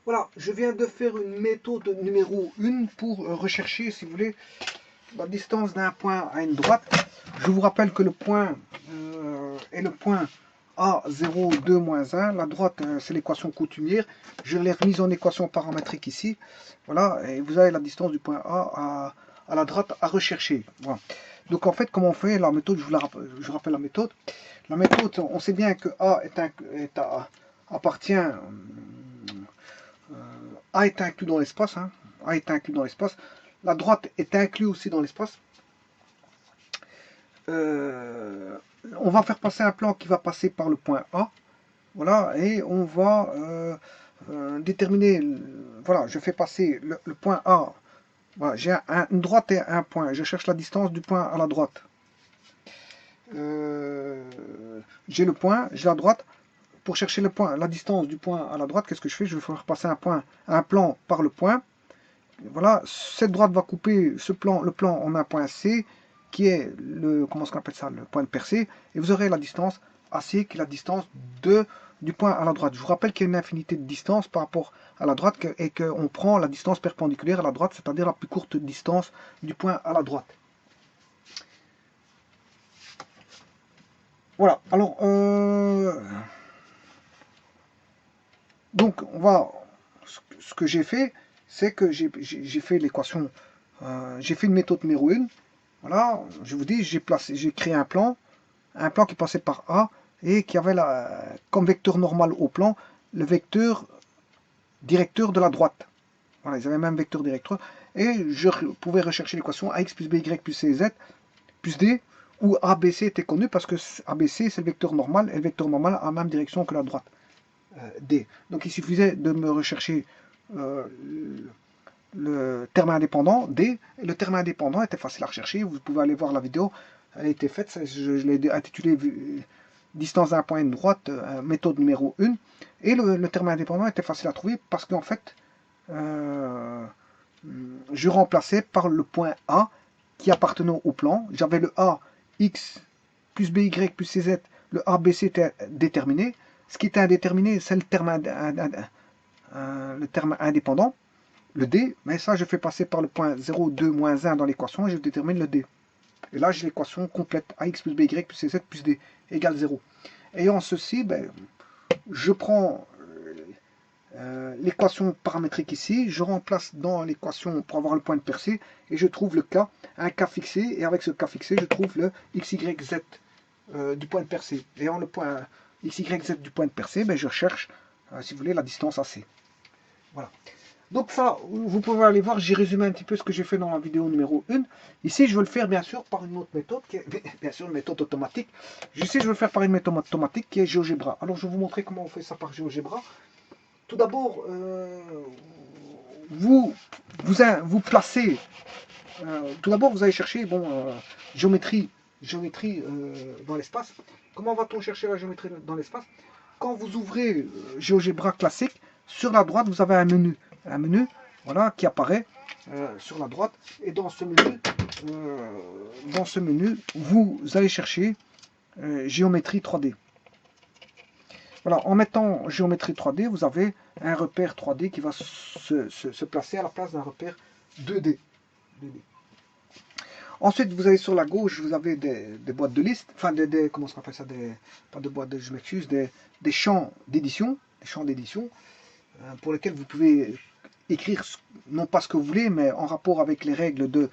Voilà, je viens de faire une méthode numéro 1 pour rechercher, si vous voulez, la distance d'un point à une droite. Je vous rappelle que le point est le point A0, 2, moins 1. La droite, c'est l'équation coutumière. Je l'ai remise en équation paramétrique ici. Voilà, et vous avez la distance du point A à la droite à rechercher. Voilà. Donc en fait, comment on fait la méthode, je rappelle la méthode. La méthode, on sait bien que appartient... A est inclus dans l'espace. Hein. A est inclus dans l'espace. La droite est inclue aussi dans l'espace. On va faire passer un plan qui va passer par le point A. Voilà, et on va déterminer. Voilà, je fais passer le point A. Voilà, j'ai une droite et un point. Je cherche la distance du point à la droite. J'ai le point, j'ai la droite. Pour chercher le point, la distance du point à la droite, qu'est-ce que je fais? Je vais faire passer un plan par le point. Voilà, cette droite va couper le plan en un point C, qui est comment on appelle ça, le point de percée, et vous aurez la distance AC, qui est la distance du point à la droite. Je vous rappelle qu'il y a une infinité de distance par rapport à la droite, et qu'on prend la distance perpendiculaire à la droite, c'est-à-dire la plus courte distance du point à la droite. Voilà, alors, donc, ce que j'ai fait, c'est que j'ai fait l'équation, j'ai fait une méthode numéro 1. Voilà, je vous dis, j'ai créé un plan qui passait par A et qui avait comme vecteur normal au plan le vecteur directeur de la droite. Voilà, ils avaient même vecteur directeur. Et je pouvais rechercher l'équation AX plus BY plus CZ plus D, où ABC était connu parce que ABC c'est le vecteur normal, et le vecteur normal a la même direction que la droite. D. Donc il suffisait de me rechercher le terme indépendant, D, et le terme indépendant était facile à rechercher, vous pouvez aller voir la vidéo, elle a été faite, je l'ai intitulé distance d'un point à une droite, méthode numéro 1, et le terme indépendant était facile à trouver parce qu'en fait, je remplaçais par le point A qui appartenait au plan, j'avais le A, X, plus BY, plus CZ, le ABC était déterminé, ce qui était indéterminé, c'est le terme indépendant, le D, mais ça je fais passer par le point 0, 2, moins 1 dans l'équation et je détermine le D. Et là j'ai l'équation complète, AX plus BY plus CZ plus D égale 0. Ayant ceci, je prends l'équation paramétrique ici, je remplace dans l'équation pour avoir le point de percée et je trouve le K, un K fixé, et avec ce K fixé je trouve le XYZ du point de percée. Ayant le point XYZ du point de percée, je cherche, si vous voulez, la distance AC. Voilà. Donc ça, vous pouvez aller voir, j'ai résumé un petit peu ce que j'ai fait dans la vidéo numéro 1. Ici, je vais le faire bien sûr par une autre méthode, qui est bien sûr une méthode automatique. Ici, je vais le faire par une méthode automatique qui est GeoGebra. Alors, je vais vous montrer comment on fait ça par GeoGebra. Tout d'abord, vous placez, tout d'abord, vous allez chercher, géométrie dans l'espace. Comment va-t-on chercher la géométrie dans l'espace? Quand vous ouvrez GeoGebra classique, sur la droite, vous avez un menu voilà, qui apparaît sur la droite. Et dans ce menu, vous allez chercher géométrie 3D. Voilà, en mettant géométrie 3D, vous avez un repère 3D qui va se placer à la place d'un repère 2D. Ensuite, vous avez sur la gauche, vous avez des boîtes de liste, enfin comment on appelle ça, pas de boîtes de, je m'excuse, des champs d'édition, pour lesquels vous pouvez écrire non pas ce que vous voulez, mais en rapport avec les règles de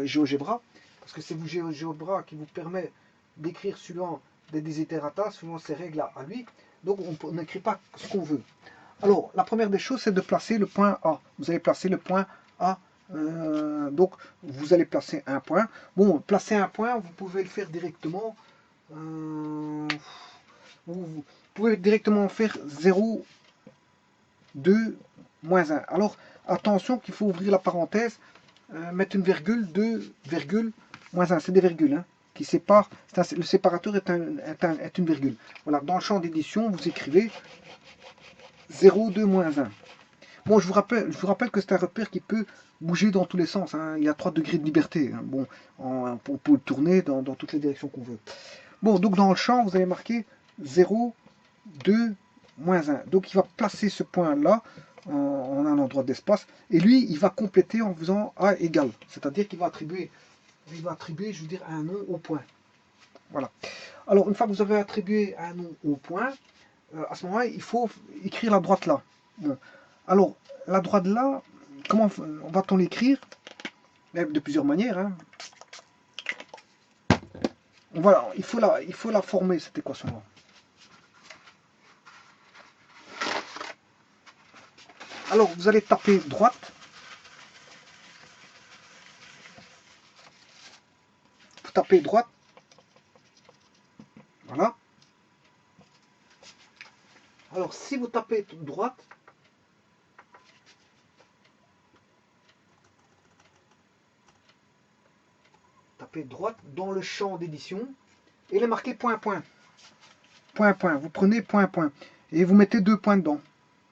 GeoGebra, parce que c'est GeoGebra qui vous permet d'écrire suivant des desiderata, suivant ces règles à lui, donc on n'écrit pas ce qu'on veut. Alors, la première des choses, c'est de placer le point A. Vous allez placer le point A. Donc, vous allez placer un point. Bon, placer un point, vous pouvez le faire directement. Vous pouvez directement faire 0, 2, moins 1. Alors, attention qu'il faut ouvrir la parenthèse, mettre une virgule, 2, virgule, moins 1. C'est des virgules hein, qui séparent. Le séparateur est une virgule. Voilà, dans le champ d'édition, vous écrivez 0, 2, moins 1. Bon, je vous rappelle que c'est un repère qui peut bouger dans tous les sens. Hein. Il y a 3 degrés de liberté. Hein. Bon, on peut le tourner dans toutes les directions qu'on veut. Bon, donc dans le champ, vous allez marquer 0, 2, moins 1. Donc il va placer ce point-là en un endroit d'espace. Et lui, il va compléter en faisant A égale. C'est-à-dire qu'il va attribuer, je veux dire, un nom au point. Voilà. Alors, une fois que vous avez attribué un nom au point, à ce moment-là, il faut écrire la droite là. Bon. Alors, la droite là, comment va-t-on l'écrire? De plusieurs manières. Hein. Voilà, il faut la former, cette équation-là. Alors, vous allez taper droite. Vous tapez droite. Voilà. Alors, si vous tapez droite, tapez droite dans le champ d'édition, et il est marqué point, point. Point, point. Vous prenez point, point. Et vous mettez 2 points dedans,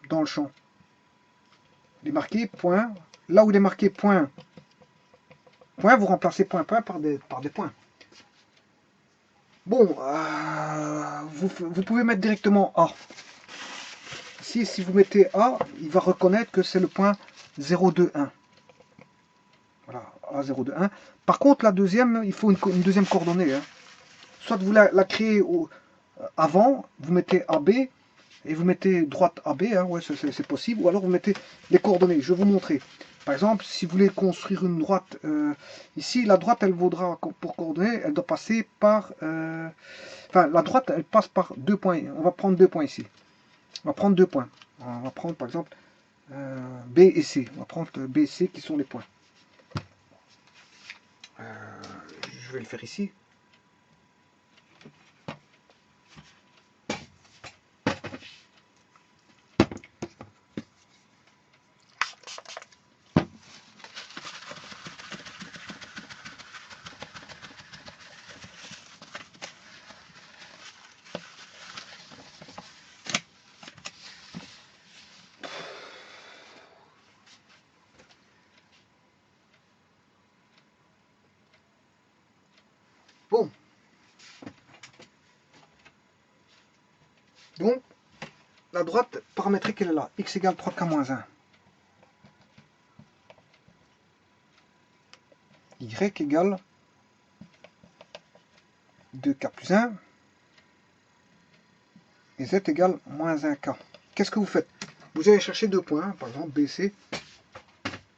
dans le champ. Il est marqué point. Là où il est marqué point, point, vous remplacez point, point par des points. Bon, vous pouvez mettre directement A. Si vous mettez A, il va reconnaître que c'est le point 0,2,1. Voilà, A0,2,1. Par contre, la deuxième, il faut une deuxième coordonnée. Hein. Soit vous la créez avant, vous mettez AB, et vous mettez droite AB, hein, ouais, c'est possible, ou alors vous mettez les coordonnées. Je vais vous montrer. Par exemple, si vous voulez construire une droite, ici, la droite, elle vaudra, pour coordonnées, elle doit passer par... enfin, la droite, elle passe par 2 points. On va prendre 2 points ici. On va prendre 2 points. On va prendre, par exemple, B et C. On va prendre B et C qui sont les points. Je vais le faire ici. Bon. Donc, la droite paramétrique, elle est là. X égale 3K moins 1. Y égale 2K plus 1. Et Z égale moins 1K. Qu'est-ce que vous faites? Vous allez chercher 2 points, par exemple BC.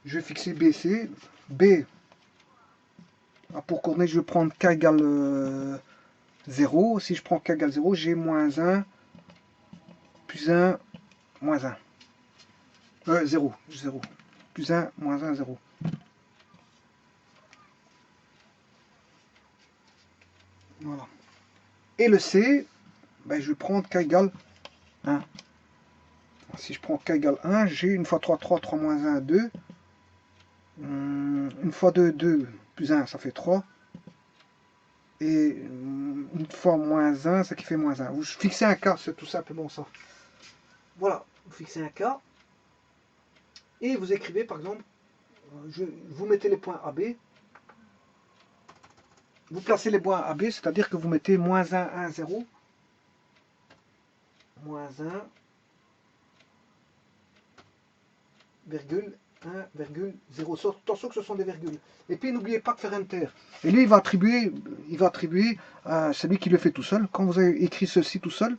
Je vais fixer BC. B, pour coordonnées, je vais prendre K égale 0. Si je prends K égale 0, j'ai moins 1 plus 1 moins 1. 0. Plus 1 moins 1, 0. Voilà. Et le C, ben, je vais prendre K égale 1. Si je prends K égale 1, j'ai une fois 3, 3, 3 moins 1, 2. Une fois 2, 2 plus 1, ça fait 3. Et une fois moins 1, ça qui fait moins 1. Vous fixez un K, c'est tout simplement ça. Voilà, vous fixez un K. Et vous écrivez par exemple, vous mettez les points AB. Vous placez les points AB, c'est-à-dire que vous mettez moins 1, 1, 0. Moins 1, virgule, 1,0. Attention que ce sont des virgules. Et puis n'oubliez pas de faire Enter. Et lui, il va attribuer celui qui le fait tout seul. Quand vous avez écrit ceci tout seul,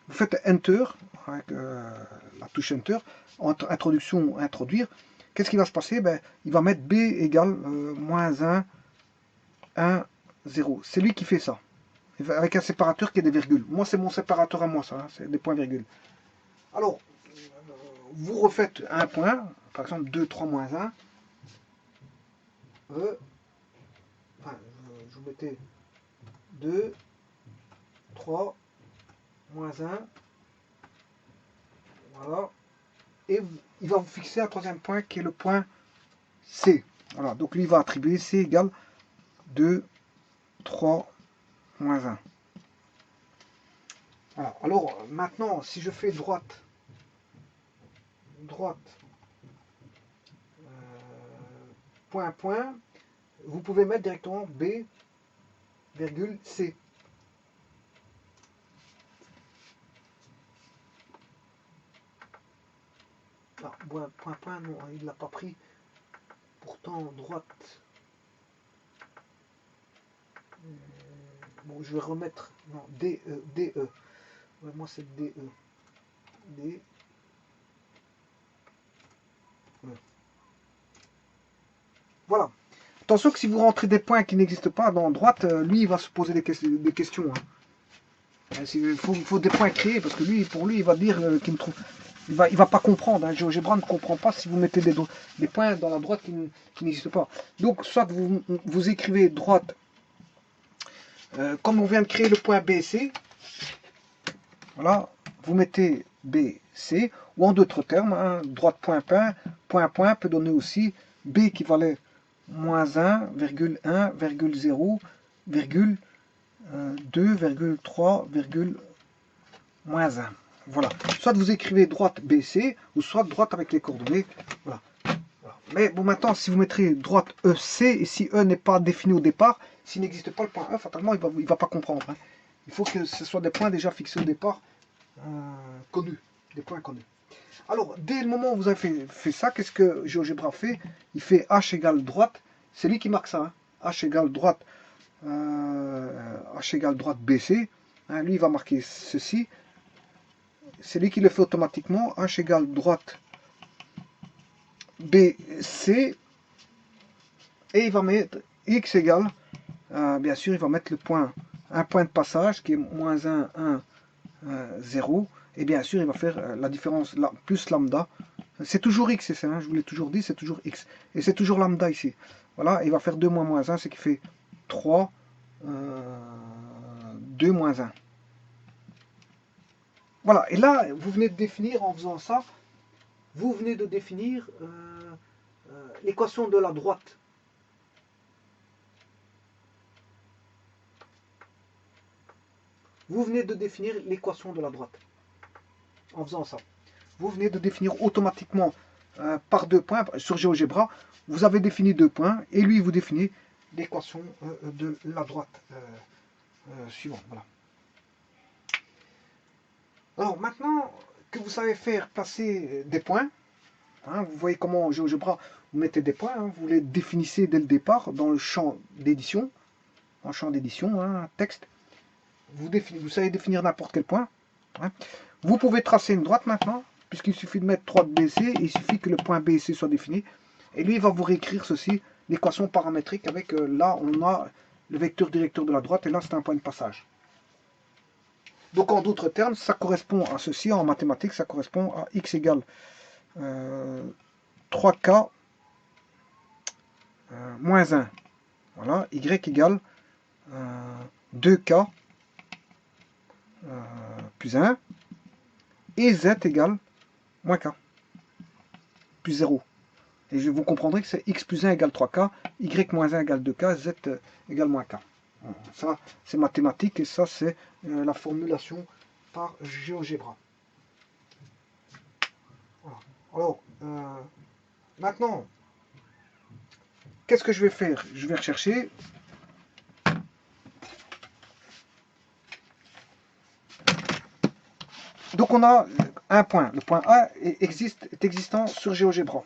vous faites Enter, avec la touche Enter, introduction, introduire. Qu'est-ce qui va se passer? Ben, il va mettre B égale moins 1, 1, 0. C'est lui qui fait ça. Avec un séparateur qui est des virgules. Moi, c'est mon séparateur à moi, ça. Hein, c'est des points-virgules. Alors, vous refaites un point, par exemple 2, 3, moins 1. Enfin, je vous mettais 2, 3, moins 1. Voilà. Et il va vous fixer un troisième point qui est le point C. Voilà. Donc lui, il va attribuer C égale 2, 3, moins 1. Voilà. Alors, maintenant, si je fais droite, point, point, vous pouvez mettre directement B, virgule, C. Ah, point, non, il ne l'a pas pris. Pourtant, droite. Bon, je vais remettre. Non, DE. Ouais, moi, c'est DE. D. Voilà. Attention que si vous rentrez des points qui n'existent pas dans droite, lui, il va se poser des questions. Hein. Il faut des points créés, parce que lui, pour lui, il va dire qu'il ne trouve. Il va pas comprendre. Hein. GeoGebra ne comprend pas si vous mettez des points dans la droite qui n'existent pas. Donc, soit vous écrivez droite, comme on vient de créer le point BC, voilà, vous mettez BC, ou en d'autres termes, hein, droite point peut donner aussi B qui valait moins 1, 0, 2, 3, moins 1. Voilà. Soit vous écrivez droite BC, ou soit droite avec les coordonnées. Voilà. Voilà. Mais bon, maintenant, si vous mettrez droite EC, et si E n'est pas défini au départ, s'il n'existe pas le point E, fatalement, il ne va pas comprendre. Hein. Il faut que ce soit des points déjà fixés au départ, connus. Des points connus. Alors, dès le moment où vous avez fait ça, qu'est-ce que GeoGebra fait? Il fait H égale droite. C'est lui qui marque ça. Hein. H égale droite. H égale droite BC. Hein, lui, il va marquer ceci. C'est lui qui le fait automatiquement. H égale droite BC. Et il va mettre X égale, bien sûr, il va mettre le point, un point de passage qui est moins 1, 0. Et bien sûr, il va faire la différence, plus lambda. C'est toujours X, hein, je vous l'ai toujours dit, c'est toujours X. Et c'est toujours lambda ici. Voilà, il va faire 2 moins 1, ce qui fait 3, 2 moins 1. Voilà, et là, vous venez de définir, en faisant ça, vous venez de définir l'équation de la droite. Vous venez de définir l'équation de la droite. En faisant ça. Vous venez de définir automatiquement par 2 points, sur GeoGebra, vous avez défini 2 points, et lui, vous définit l'équation de la droite suivante. Voilà. Alors maintenant que vous savez faire passer des points, hein, vous voyez comment GeoGebra, vous mettez des points, hein, vous les définissez dès le départ dans le champ d'édition, hein, texte. Vous savez définir n'importe quel point. Hein. Vous pouvez tracer une droite maintenant, puisqu'il suffit de mettre droite BC, il suffit que le point BC soit défini. Et lui, il va vous réécrire ceci, l'équation paramétrique avec, là, on a le vecteur directeur de la droite, et là, c'est un point de passage. Donc, en d'autres termes, ça correspond à ceci, en mathématiques, ça correspond à x égale 3k moins 1. Voilà, y égale 2k plus 1, et z égale moins k, plus 0. Et vous comprendrez que c'est x plus 1 égale 3k, y moins 1 égale 2k, z égale moins k. Ça, c'est mathématique, et ça, c'est la formulation par GeoGebra. Voilà. Alors, maintenant, qu'est-ce que je vais faire? Je vais rechercher. Donc, on a un point. Le point A est existant sur GeoGebra.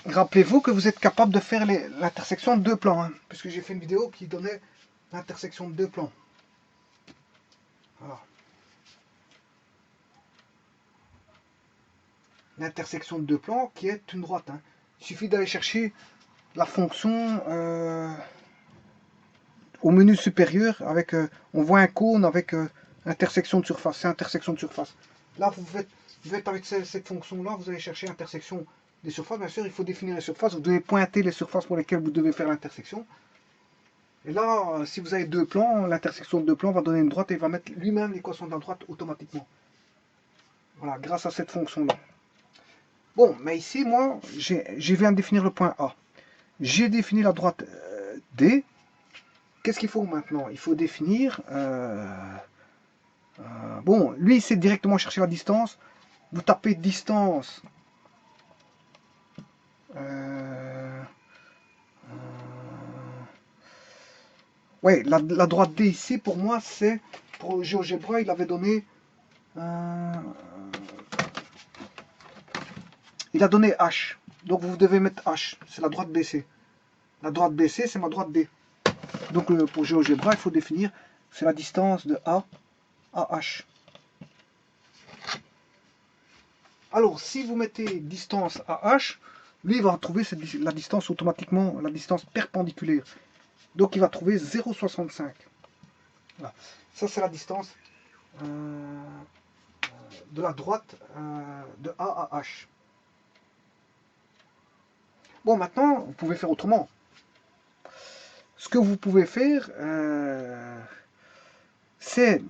Rappelez-vous que vous êtes capable de faire l'intersection de 2 plans, hein, puisque j'ai fait une vidéo qui donnait l'intersection de 2 plans. Voilà. L'intersection de 2 plans qui est une droite. Hein. Il suffit d'aller chercher la fonction au menu supérieur, avec, on voit un cône avec intersection de surface. C'est intersection de surface. Là, vous faites avec cette fonction-là, vous allez chercher intersection des surfaces. Bien sûr, il faut définir les surfaces. Vous devez pointer les surfaces pour lesquelles vous devez faire l'intersection. Et là, si vous avez 2 plans, l'intersection de 2 plans va donner une droite et va mettre lui-même l'équation de la droite automatiquement. Voilà, grâce à cette fonction-là. Bon, mais ici, moi, je viens de définir le point A. J'ai défini la droite D. qu'est-ce qu'il faut maintenant? Il faut définir... bon, lui, il sait directement chercher la distance. Vous tapez distance. Ouais, la droite D ici, pour moi, c'est... Pour GeoGebra, il avait donné... il a donné H. Donc vous devez mettre H. C'est la droite BC. La droite BC, c'est ma droite D. Donc pour GeoGebra, il faut définir... C'est la distance de A à H. Alors, si vous mettez distance à H, lui, il va trouver la distance automatiquement, la distance perpendiculaire. Donc, il va trouver 0,65. Voilà. Ça, c'est la distance de la droite de A à H. Bon, maintenant, vous pouvez faire autrement. Ce que vous pouvez faire, c'est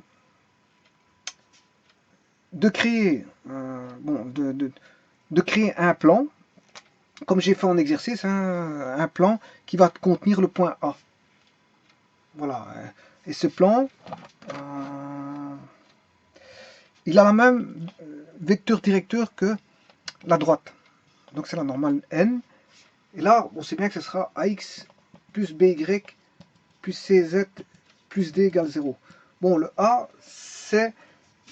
de créer, de créer un plan, comme j'ai fait en exercice, un plan qui va contenir le point A. Voilà. Et ce plan, il a la même vecteur directeur que la droite. Donc c'est la normale n. Et là, on sait bien que ce sera ax plus by plus cz plus d égale 0. Bon, le a, c'est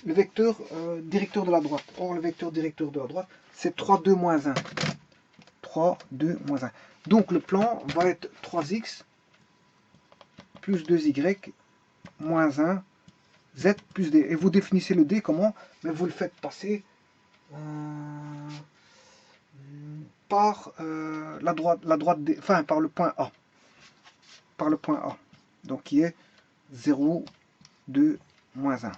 le vecteur directeur de la droite. Or, le vecteur directeur de la droite, c'est 3, 2, moins 1. 3, 2, moins 1. Donc, le plan va être 3x plus 2y moins 1, z plus d. Et vous définissez le d comment? Mais vous le faites passer par la droite d, enfin par le point A. Par le point A. Donc, qui est 0, 2, moins 1.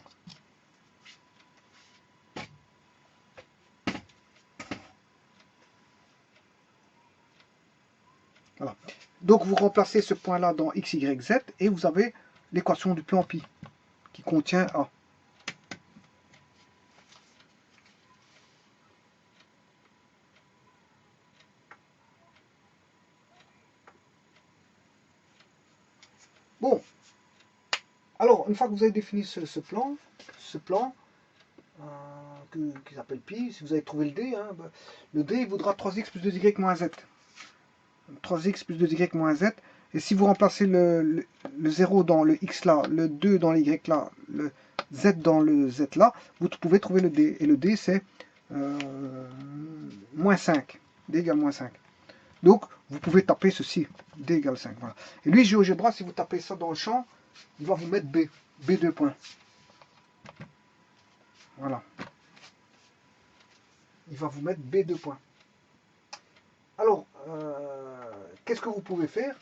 Voilà. Donc vous remplacez ce point-là dans x, y, z et vous avez l'équation du plan pi qui contient A. Bon, alors une fois que vous avez défini ce plan qui s'appelle pi, si vous avez trouvé le d, hein, le d il vaudra 3x plus 2y moins z. 3x plus 2y moins z. Et si vous remplacez le 0 dans le x là, le 2 dans le y là, le z dans le z là, vous pouvez trouver le d. Et le d c'est moins 5. D égale moins 5. Donc vous pouvez taper ceci. D égale 5. Voilà. Et lui, GeoGebra, si vous tapez ça dans le champ, il va vous mettre B. B2 points. Voilà. Il va vous mettre B2 points. Alors, qu'est-ce que vous pouvez faire?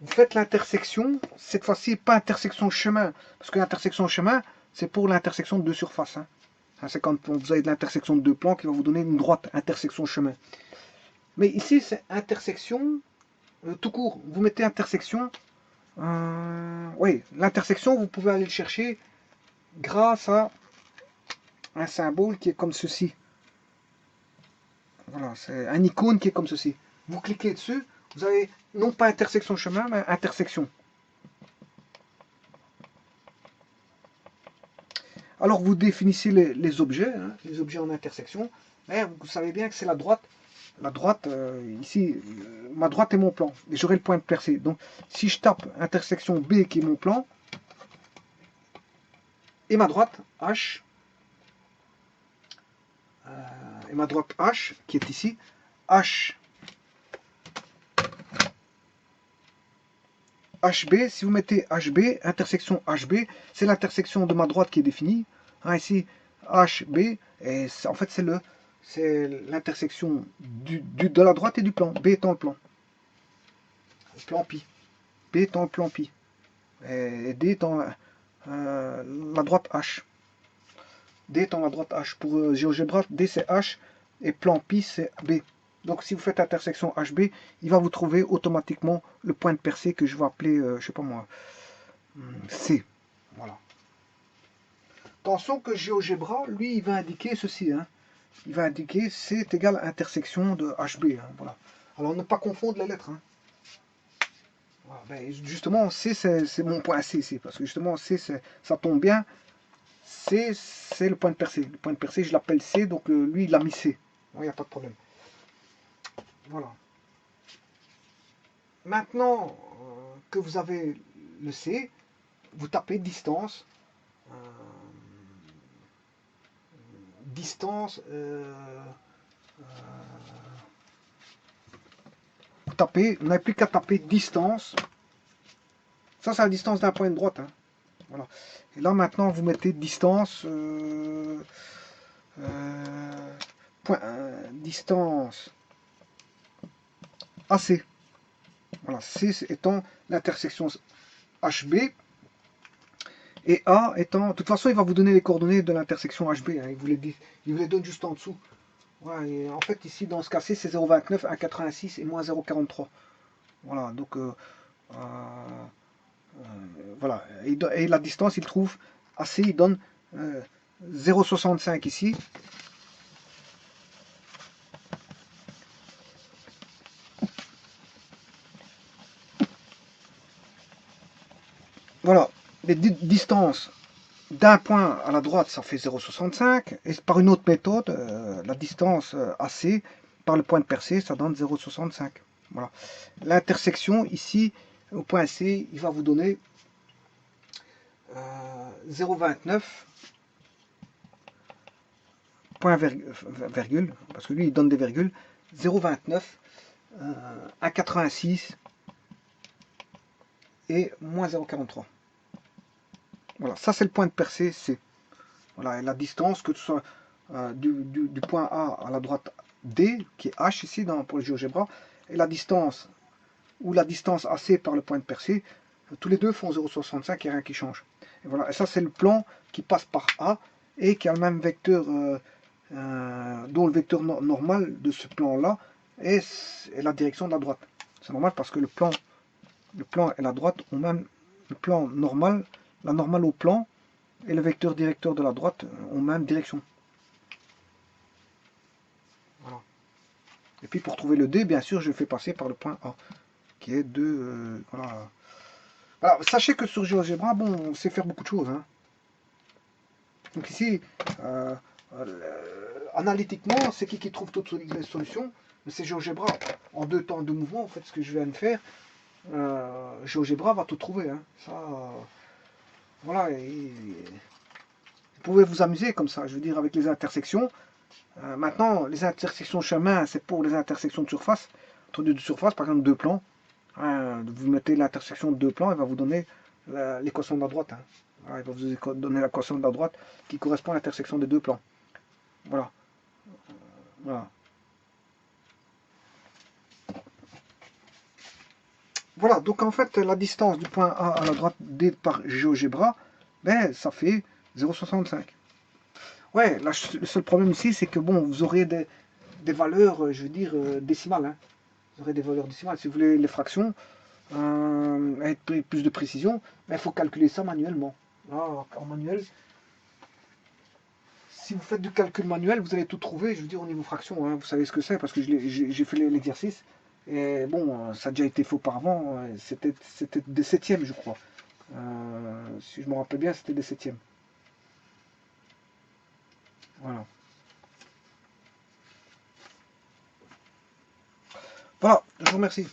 Vous faites l'intersection, cette fois-ci pas intersection chemin, parce que l'intersection chemin, c'est pour l'intersection de deux surfaces. Hein. C'est quand vous avez de l'intersection de deux plans qui va vous donner une droite, intersection chemin. Mais ici, c'est intersection tout court. Vous mettez intersection. Oui, l'intersection, vous pouvez aller le chercher grâce à un symbole qui est comme ceci. Voilà, c'est un icône qui est comme ceci. Vous cliquez dessus, vous avez non pas intersection chemin, mais intersection. Alors vous définissez les objets, hein, les objets en intersection. Mais vous savez bien que c'est la droite. La droite, ici, ma droite est mon plan. Et j'aurai le point de percée. Donc si je tape intersection B qui est mon plan, et ma droite H, et ma droite H qui est ici, H, HB, si vous mettez HB, intersection HB, c'est l'intersection de ma droite qui est définie. Hein, ici, HB, et en fait c'est l'intersection de la droite et du plan, B étant le plan. Le plan pi. B étant le plan pi. Et D étant la droite H. D étant la droite H. Pour GeoGebra, D c'est H et plan pi c'est B. Donc si vous faites intersection HB, il va vous trouver automatiquement le point de percée que je vais appeler, je sais pas moi, C. Voilà. Attention que GeoGebra, lui, il va indiquer ceci. Hein. Il va indiquer C est égal à intersection de HB. Hein, voilà. Alors ne pas confondre les lettres. Hein. Voilà, ben, justement, C, c'est mon point C ici, parce que justement, C, ça tombe bien. C, c'est le point de percée. Le point de percée, je l'appelle C, donc lui, il a mis C. Il n'y a pas de problème. Voilà. Maintenant que vous avez le C, vous tapez distance. Distance. Vous tapez, vous n'avez plus qu'à taper distance. Ça, c'est la distance d'un point de droite. Hein. Voilà. Et là, maintenant, vous mettez distance. Distance AC. Voilà, C étant l'intersection HB et A étant... De toute façon, il va vous donner les coordonnées de l'intersection HB. Hein, il vous les donne juste en dessous. Voilà, et en fait, ici, dans ce cas-ci, c'est 0,29, 1,86 et moins 0,43. Voilà, donc... voilà, et la distance, il trouve AC, il donne 0,65 ici. Voilà, les distances d'un point à la droite, ça fait 0,65. Et par une autre méthode, la distance AC par le point de percée, ça donne 0,65. Voilà. L'intersection ici, au point C, il va vous donner 0,29 point virgule, parce que lui il donne des virgules, 0,29, 1,86 et moins 0,43. Voilà, ça c'est le point de percée C. Voilà, et la distance, que ce soit du point A à la droite D, qui est H ici pour le GeoGebra, et la distance, ou la distance AC par le point de percée, tous les deux font 0,65, il n'y a rien qui change. Et voilà, et ça c'est le plan qui passe par A, et qui a le même vecteur, dont le vecteur normal de ce plan-là est la direction de la droite. C'est normal parce que le plan et la droite ont même le plan normal, la normale au plan, et le vecteur directeur de la droite ont même direction. Voilà. Et puis pour trouver le D, bien sûr, je fais passer par le point A, qui est de... voilà. Alors, sachez que sur GeoGebra, bon, on sait faire beaucoup de choses. Hein. Donc ici, analytiquement, c'est qui trouve toutes les solutions? C'est GeoGebra. En 2 temps, 2 mouvements, en fait, ce que je viens de faire, GeoGebra va tout trouver. Hein. Ça, voilà. Vous pouvez vous amuser comme ça, je veux dire, avec les intersections. Maintenant, les intersections chemin, c'est pour les intersections de surface. Entre deux surfaces, par exemple, 2 plans. Vous mettez l'intersection de 2 plans, il va vous donner l'équation de la droite. Hein. Il va vous donner l'équation de la droite qui correspond à l'intersection des 2 plans. Voilà. Voilà. Voilà, donc en fait, la distance du point A à la droite D par GeoGebra, ben, ça fait 0,65. Ouais, là, le seul problème ici, c'est que bon, vous aurez des valeurs, je veux dire, décimales. Hein. Vous aurez des valeurs décimales. Si vous voulez les fractions, avec plus de précision, il faut calculer ça manuellement. Là, en manuel, si vous faites du calcul manuel, vous allez tout trouver, je veux dire, au niveau fraction. Hein. Vous savez ce que c'est, parce que j'ai fait l'exercice. Et bon, ça a déjà été fait auparavant. C'était des septièmes, je crois. Si je me rappelle bien, c'était des septièmes. Voilà. Voilà, je vous remercie.